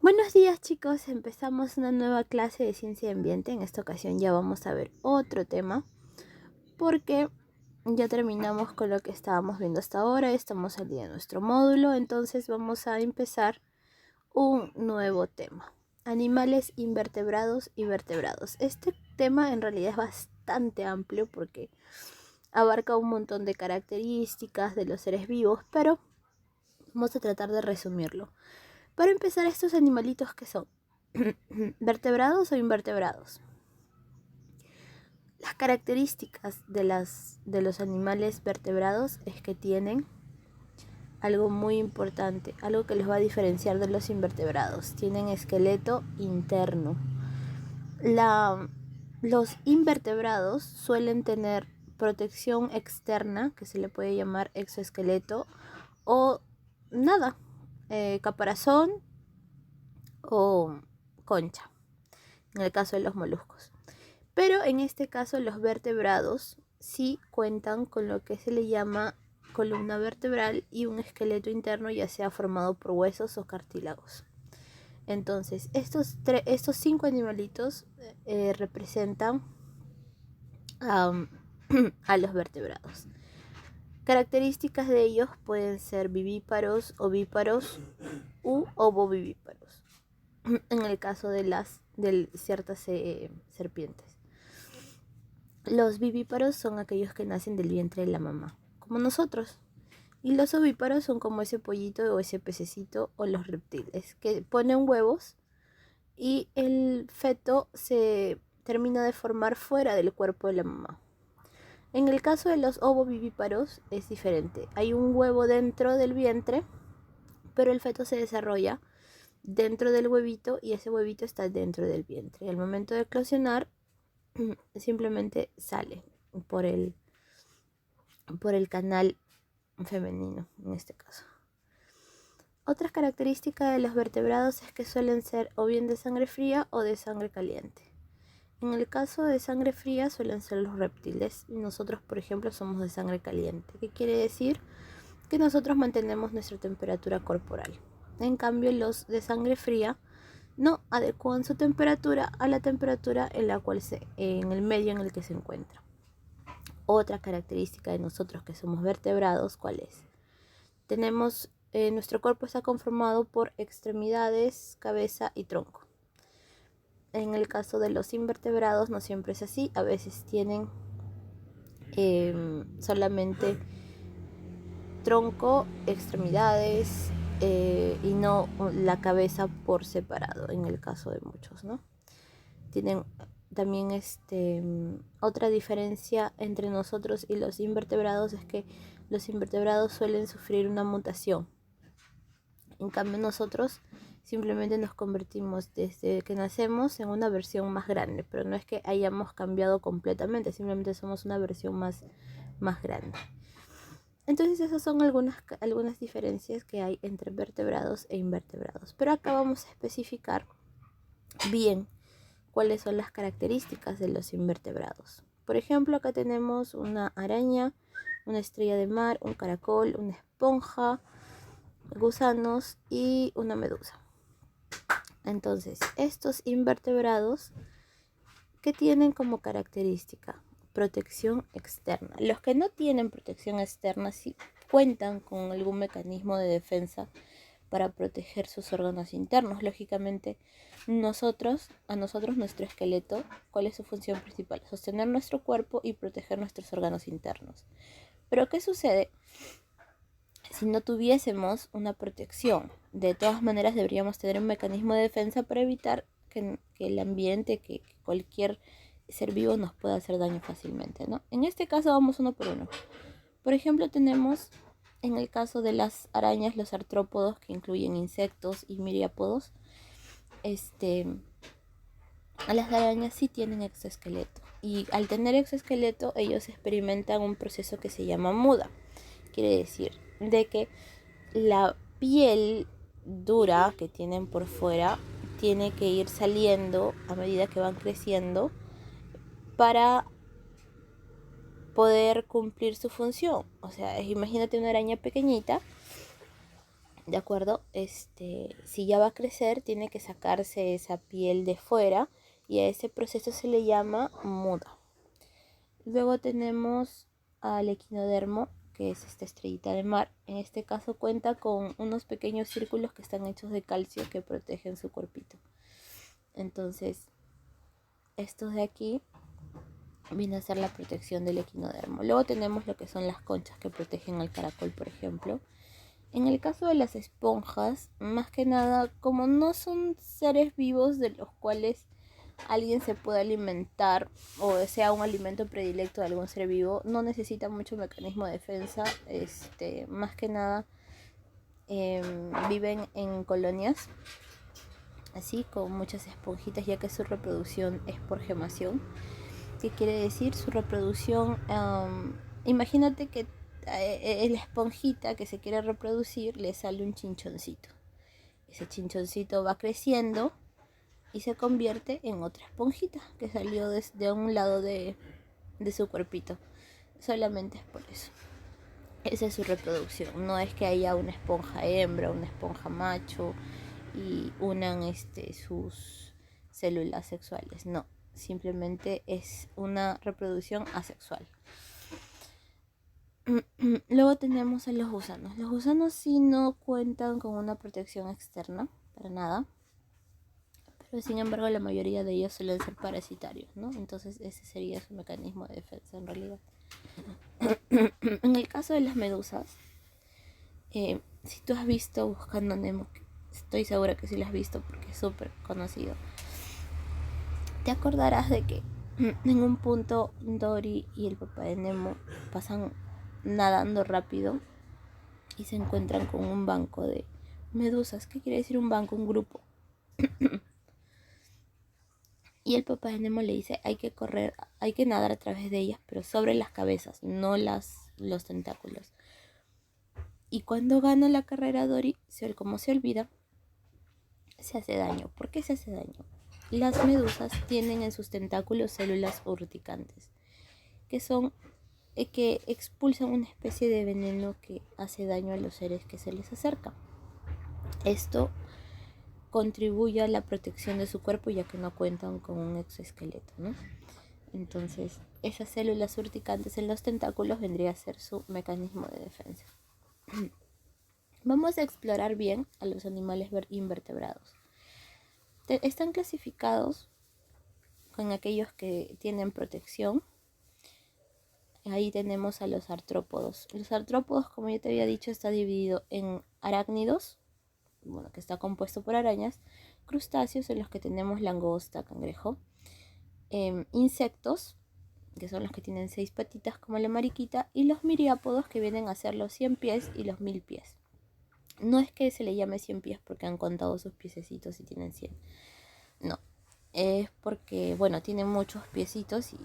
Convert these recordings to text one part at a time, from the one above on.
Buenos días chicos, empezamos una nueva clase de ciencia y ambiente. En esta ocasión ya vamos a ver otro tema porque ya terminamos con lo que estábamos viendo hasta ahora. Estamos al día de nuestro módulo, entonces vamos a empezar un nuevo tema. Animales invertebrados y vertebrados. Este tema en realidad es bastante amplio porque abarca un montón de características de los seres vivos, pero vamos a tratar de resumirlo. Para empezar, estos animalitos que son vertebrados o invertebrados. Las características de los animales vertebrados es que tienen algo muy importante, algo que los va a diferenciar de los invertebrados. Tienen esqueleto interno. Los invertebrados suelen tener protección externa, que se le puede llamar exoesqueleto, o nada, caparazón o concha, en el caso de los moluscos. Pero en este caso los vertebrados sí cuentan con lo que se le llama columna vertebral y un esqueleto interno, ya sea formado por huesos o cartílagos. Entonces, estos 5 animalitos representan a los vertebrados. Características de ellos pueden ser vivíparos, ovíparos u ovovivíparos, en el caso de ciertas serpientes. Los vivíparos son aquellos que nacen del vientre de la mamá, como nosotros. Y los ovíparos son como ese pollito o ese pececito o los reptiles que ponen huevos y el feto se termina de formar fuera del cuerpo de la mamá. En el caso de los ovovivíparos es diferente. Hay un huevo dentro del vientre, pero el feto se desarrolla dentro del huevito y ese huevito está dentro del vientre. Y al momento de eclosionar simplemente sale por el, por el canal femenino en este caso. Otra característica de los vertebrados es que suelen ser o bien de sangre fría o de sangre caliente. En el caso de sangre fría suelen ser los reptiles y nosotros, por ejemplo, somos de sangre caliente. ¿Qué quiere decir? Que nosotros mantenemos nuestra temperatura corporal. En cambio, los de sangre fría no adecuan su temperatura a la temperatura en el medio en el que se encuentra. Otra característica de nosotros que somos vertebrados, ¿cuál es? Nuestro cuerpo está conformado por extremidades, cabeza y tronco. En el caso de los invertebrados no siempre es así, a veces tienen solamente tronco, extremidades y no la cabeza por separado, en el caso de muchos, ¿no? Tienen también otra diferencia entre nosotros y los invertebrados es que los invertebrados suelen sufrir una mutación. En cambio nosotros simplemente nos convertimos desde que nacemos en una versión más grande, pero no es que hayamos cambiado completamente, simplemente somos una versión más grande. Entonces esas son algunas diferencias que hay entre vertebrados e invertebrados. Pero acá vamos a especificar bien cuáles son las características de los invertebrados. Por ejemplo, acá tenemos una araña, una estrella de mar, un caracol, una esponja, gusanos y una medusa. Entonces, estos invertebrados, ¿qué tienen como característica? Protección externa. Los que no tienen protección externa sí cuentan con algún mecanismo de defensa para proteger sus órganos internos. Lógicamente, a nosotros nuestro esqueleto, ¿cuál es su función principal? Sostener nuestro cuerpo y proteger nuestros órganos internos. Pero ¿qué sucede si no tuviésemos una protección? De todas maneras deberíamos tener un mecanismo de defensa para evitar que el ambiente, que cualquier ser vivo nos pueda hacer daño fácilmente, ¿no? En este caso vamos uno por uno. Por ejemplo, tenemos en el caso de las arañas los artrópodos, que incluyen insectos y miriápodos. Las arañas sí tienen exoesqueleto y al tener exoesqueleto ellos experimentan un proceso que se llama muda. Quiere decir de que la piel dura que tienen por fuera tiene que ir saliendo a medida que van creciendo para poder cumplir su función. O sea, imagínate una araña pequeñita ¿de acuerdo? Si ya va a crecer, tiene que sacarse esa piel de fuera y a ese proceso se le llama muda. Luego tenemos al equinodermo, que es esta estrellita de mar. En este caso cuenta con unos pequeños círculos que están hechos de calcio que protegen su cuerpito. Entonces, estos de aquí viene a ser la protección del equinodermo. Luego tenemos lo que son las conchas que protegen al caracol, por ejemplo. En el caso de las esponjas, más que nada, como no son seres vivos de los cuales alguien se puede alimentar o sea un alimento predilecto de algún ser vivo, no necesita mucho mecanismo de defensa. Más que nada viven en colonias, así con muchas esponjitas, ya que su reproducción es por gemación. ¿Qué quiere decir? Su reproducción, imagínate que la esponjita que se quiere reproducir le sale un chinchoncito. Ese chinchoncito va creciendo y se convierte en otra esponjita que salió desde un lado de su cuerpito. Solamente es por eso. Esa es su reproducción. No es que haya una esponja hembra, una esponja macho y unan sus células sexuales. No, simplemente es una reproducción asexual. Luego tenemos a los gusanos. Los gusanos sí no cuentan con una protección externa, para nada. Pero sin embargo la mayoría de ellos suelen ser parasitarios, ¿no? Entonces ese sería su mecanismo de defensa en realidad. En el caso de las medusas, si tú has visto Buscando Nemo, estoy segura que sí lo has visto porque es súper conocido, te acordarás de que en un punto Dory y el papá de Nemo pasan nadando rápido y se encuentran con un banco de medusas. ¿Qué quiere decir un banco? Un grupo. Y el papá de Nemo le dice, hay que correr, hay que nadar a través de ellas, pero sobre las cabezas, no los tentáculos. Y cuando gana la carrera Dory, como se olvida, se hace daño. ¿Por qué se hace daño? Las medusas tienen en sus tentáculos células urticantes, que expulsan una especie de veneno que hace daño a los seres que se les acercan. Esto contribuye a la protección de su cuerpo, ya que no cuentan con un exoesqueleto, ¿no? Entonces, esas células urticantes en los tentáculos vendría a ser su mecanismo de defensa. Vamos a explorar bien a los animales invertebrados. Están clasificados con aquellos que tienen protección. Ahí tenemos a los artrópodos. Los artrópodos, como ya te había dicho, está dividido en arácnidos, que está compuesto por arañas, crustáceos, en los que tenemos langosta, cangrejo, insectos, que son los que tienen 6 patitas como la mariquita, y los miriápodos, que vienen a ser los 100 pies y los 1000 pies. No es que se le llame 100 pies porque han contado sus piececitos y tienen 100. No, es porque, tienen muchos piecitos y,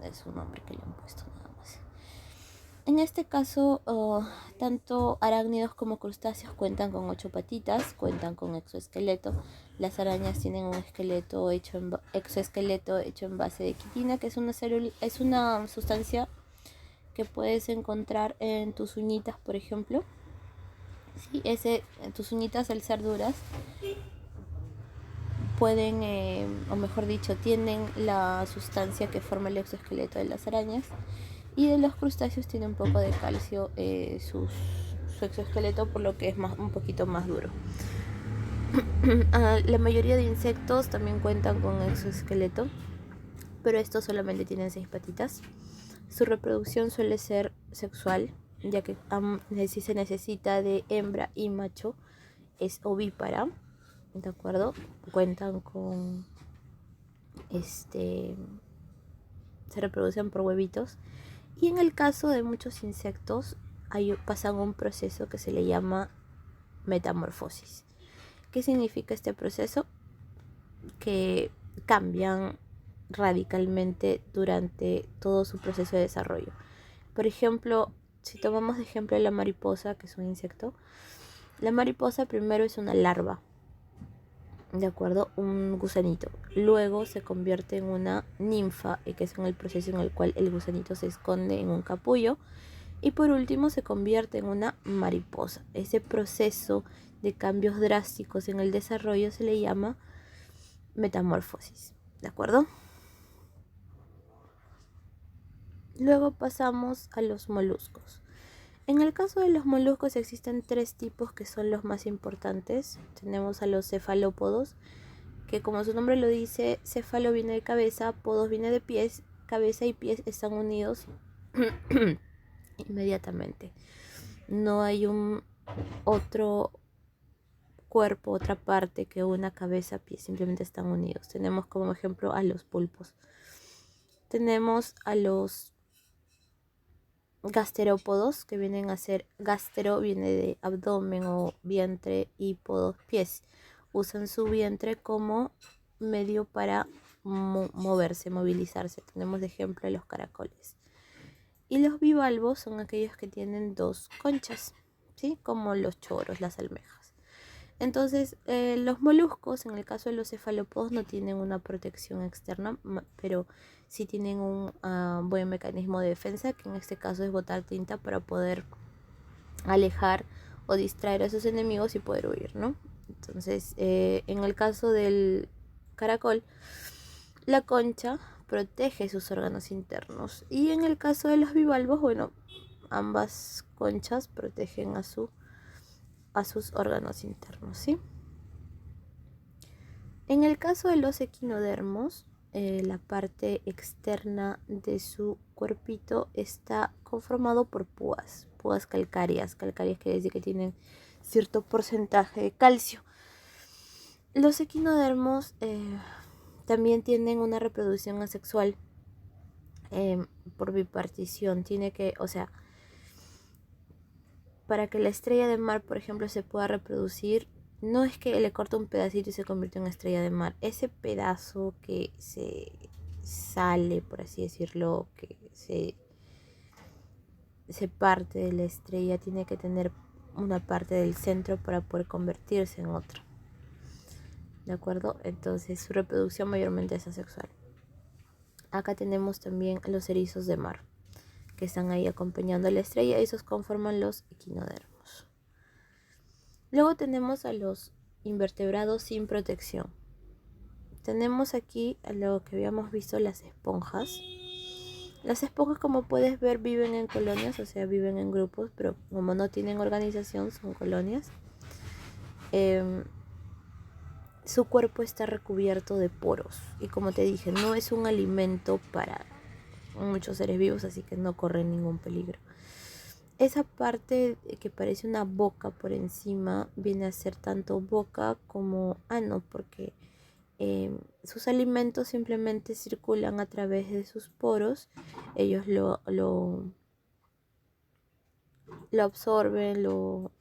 es un nombre que le han puesto nada más. En este caso, tanto arácnidos como crustáceos cuentan con 8 patitas, cuentan con exoesqueleto. Las arañas tienen un exoesqueleto hecho en base de quitina, que es una sustancia que puedes encontrar en tus uñitas, por ejemplo. Sí, tus uñitas, al ser duras, pueden, o mejor dicho, tienen la sustancia que forma el exoesqueleto de las arañas, y de los crustáceos tiene un poco de calcio su exoesqueleto, por lo que es un poquito más duro. La mayoría de insectos también cuentan con exoesqueleto, pero estos solamente tienen 6 patitas. Su reproducción suele ser sexual, ya que si se necesita de hembra y macho, es ovípara, ¿de acuerdo? Cuentan con se reproducen por huevitos. Y en el caso de muchos insectos pasan un proceso que se le llama metamorfosis. ¿Qué significa este proceso? Que cambian radicalmente durante todo su proceso de desarrollo. Por ejemplo, si tomamos de ejemplo la mariposa, que es un insecto, la mariposa primero es una larva, ¿de acuerdo? Un gusanito. Luego se convierte en una ninfa, que es en el proceso en el cual el gusanito se esconde en un capullo Y por último se convierte en una mariposa. Ese proceso de cambios drásticos en el desarrollo se le llama metamorfosis, ¿de acuerdo? Luego pasamos a los moluscos. En el caso de los moluscos existen 3 tipos que son los más importantes. Tenemos a los cefalópodos, que como su nombre lo dice, céfalo viene de cabeza, podos viene de pies, cabeza y pies están unidos inmediatamente. No hay un otro cuerpo, otra parte que una cabeza, pies, simplemente están unidos. Tenemos como ejemplo a los pulpos. Tenemos a los gasterópodos, que vienen a ser, gastero viene de abdomen o vientre y podos pies. Usan su vientre como medio para moverse, movilizarse. Tenemos de ejemplo a los caracoles. Y los bivalvos son aquellos que tienen 2 conchas, ¿sí? Como los choros, las almejas. Entonces, los moluscos, en el caso de los cefalópodos, no tienen una protección externa, pero sí tienen un buen mecanismo de defensa, que en este caso es botar tinta para poder alejar o distraer a sus enemigos y poder huir, ¿no? Entonces, en el caso del caracol, la concha protege sus órganos internos. Y en el caso de los bivalvos, bueno, ambas conchas protegen a sus órganos internos, ¿sí? En el caso de los equinodermos, la parte externa de su cuerpito está conformado por púas calcáreas. Calcáreas quiere decir que tienen cierto porcentaje de calcio. Los equinodermos también tienen una reproducción asexual por bipartición. Tiene que, o sea, para que la estrella de mar, por ejemplo, se pueda reproducir, no es que le corta un pedacito y se convierte en estrella de mar. Ese pedazo que se sale, por así decirlo, que se parte de la estrella, tiene que tener una parte del centro para poder convertirse en otra. ¿De acuerdo? Entonces su reproducción mayormente es asexual. Acá tenemos también los erizos de mar, que están ahí acompañando a la estrella, y esos conforman los equinodermos. Luego tenemos a los invertebrados sin protección. Tenemos aquí a lo que habíamos visto, las esponjas. Las esponjas, como puedes ver, viven en colonias, o sea, viven en grupos, pero como no tienen organización, son colonias. Su cuerpo está recubierto de poros y, como te dije, no es un alimento para muchos seres vivos, así que no corren ningún peligro. Esa parte que parece una boca por encima viene a ser tanto boca como ano, porque sus alimentos simplemente circulan a través de sus poros. Ellos lo absorben, lo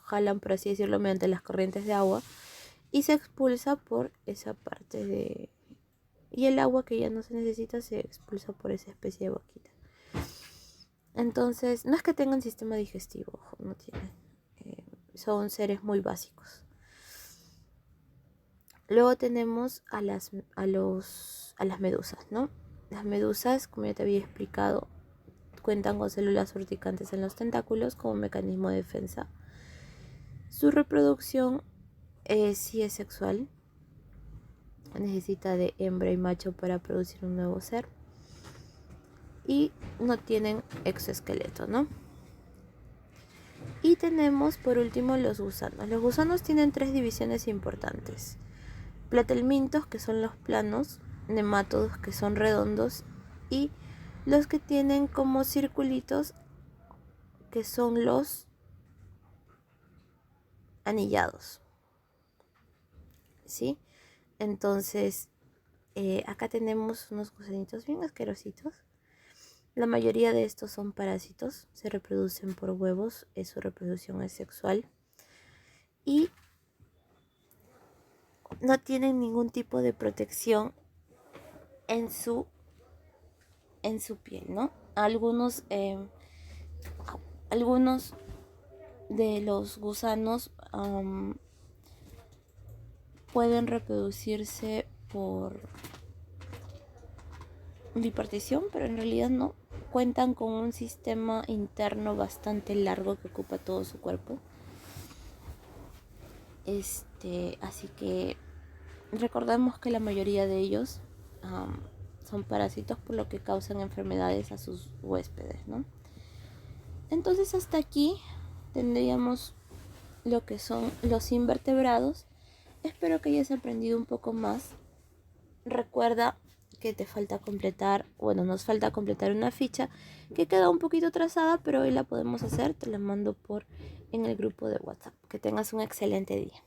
jalan, por así decirlo, mediante las corrientes de agua, y se expulsa por esa parte de... Y el agua que ya no se necesita se expulsa por esa especie de boquita. Entonces, no es que tengan sistema digestivo, no tienen. Son seres muy básicos. Luego tenemos a las medusas, ¿no? Las medusas, como ya te había explicado, cuentan con células urticantes en los tentáculos como mecanismo de defensa. Su reproducción sí es sexual. Necesita de hembra y macho para producir un nuevo ser. Y no tienen exoesqueleto, ¿no? Y tenemos por último los gusanos. Los gusanos tienen 3 divisiones importantes: platelmintos, que son los planos; nemátodos, que son redondos; y los que tienen como circulitos, que son los anillados, ¿sí? Entonces, acá tenemos unos gusanitos bien asquerositos. La mayoría de estos son parásitos, se reproducen por huevos, su reproducción es sexual y no tienen ningún tipo de protección en su piel, ¿no? Algunos de los gusanos pueden reproducirse por bipartición, pero en realidad no. cuentan con un sistema interno bastante largo que ocupa todo su cuerpo. Así que recordemos que la mayoría de ellos son parásitos, por lo que causan enfermedades a sus huéspedes, ¿no? Entonces hasta aquí tendríamos lo que son los invertebrados. Espero que hayas aprendido un poco más. Recuerda que te falta completar, bueno, nos falta completar una ficha que queda un poquito trazada, pero hoy la podemos hacer. Te la mando en el grupo de WhatsApp. Que tengas un excelente día.